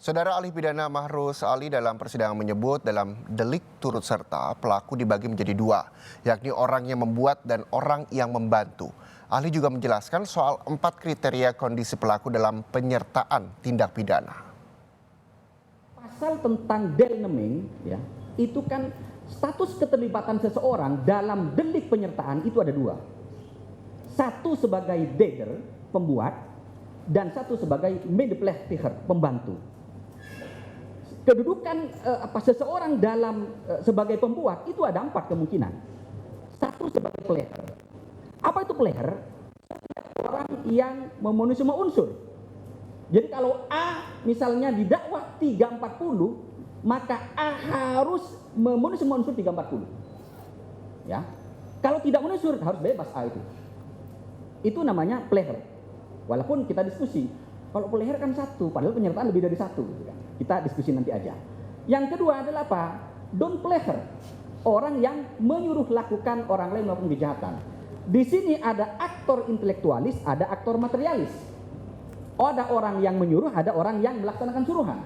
Saudara ahli pidana Mahrus Ali dalam persidangan menyebut dalam delik turut serta pelaku dibagi menjadi dua, yakni orang yang membuat dan orang yang membantu. Ahli juga menjelaskan soal 4 kriteria kondisi pelaku dalam penyertaan tindak pidana. Pasal tentang deal naming, ya, itu kan status keterlibatan seseorang dalam delik penyertaan itu ada dua. Satu sebagai dader, pembuat, dan satu sebagai medeplechter, pembantu. Kedudukan seseorang dalam sebagai pembuat itu ada 4 kemungkinan. Satu sebagai pleher. Apa itu pleher? Orang yang memenuhi semua unsur. Jadi kalau A misalnya didakwa 340, maka A harus memenuhi semua unsur 340. Ya. Kalau tidak memenuhi unsur harus bebas A itu. Itu namanya pleher. Walaupun kita diskusi, kalau pleher kan satu, padahal penyertaan lebih dari satu. Gitu kan. Kita diskusi nanti aja. Yang kedua adalah apa? Don't pleasure. Orang yang menyuruh lakukan orang lain melakukan kejahatan. Di sini ada aktor intelektualis, ada aktor materialis. Ada orang yang menyuruh, ada orang yang melaksanakan suruhan.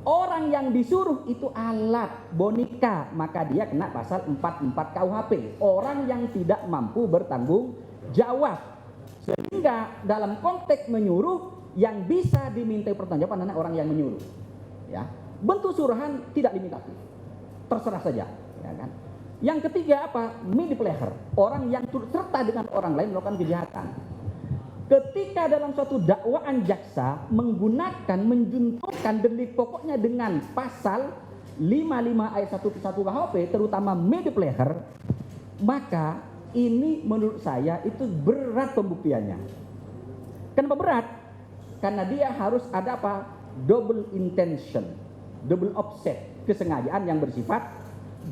Orang yang disuruh itu alat, boneka, maka dia kena pasal 44 KUHP. Orang yang tidak mampu bertanggung jawab. Sehingga dalam konteks menyuruh, yang bisa dimintai pertanggungjawaban adalah orang yang menyuruh. Ya, bentuk suruhan tidak limitatif, terserah saja. Ya kan? Yang ketiga apa? Medepleher, orang yang turut serta dengan orang lain melakukan kejahatan. Ketika dalam suatu dakwaan jaksa menggunakan menjunturkan delik pokoknya dengan pasal 55 ayat 1 KUHP, terutama medepleher, maka ini menurut saya itu berat pembuktiannya. Kenapa berat? Karena dia harus ada apa? Double intention, double offset, kesengajaan yang bersifat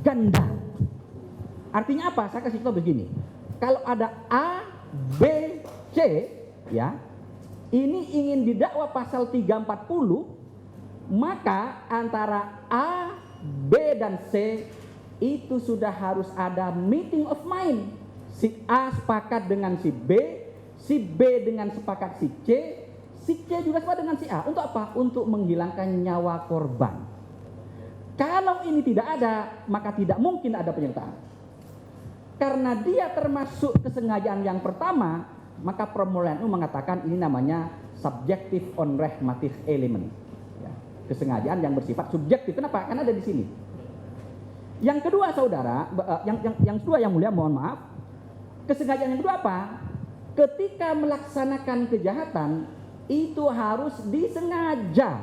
ganda. Artinya apa? Saya kasih contoh begini. Kalau ada A, B, C, ya, ini ingin didakwa pasal 340, maka antara A, B, dan C itu sudah harus ada meeting of mind. Si A sepakat dengan si B dengan sepakat si C juga sepakat dengan si A. Untuk apa? Untuk menghilangkan nyawa korban. Kalau ini tidak ada, maka tidak mungkin ada penyertaan. Karena dia termasuk kesengajaan yang pertama, maka permulaan mengatakan ini namanya subjective unrehmative element. Ya, kesengajaan yang bersifat subjektif. Kenapa? Karena ada di sini. Yang kedua, saudara, yang kedua yang mulia, mohon maaf, kesengajaan yang kedua apa? Ketika melaksanakan kejahatan itu harus disengaja.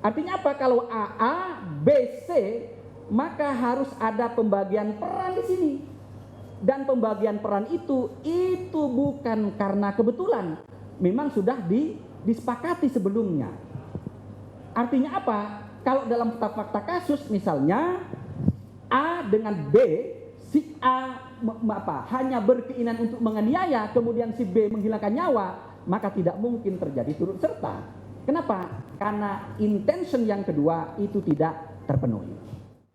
Artinya apa? Kalau A, B, C, maka harus ada pembagian peran di sini. Dan pembagian peran itu bukan karena kebetulan, memang sudah disepakati sebelumnya. Artinya apa? Kalau dalam fakta kasus misalnya A dengan B, si A hanya berkeinginan untuk menganiaya, kemudian si B menghilangkan nyawa, maka tidak mungkin terjadi turut serta. Kenapa? Karena intention yang kedua itu tidak terpenuhi.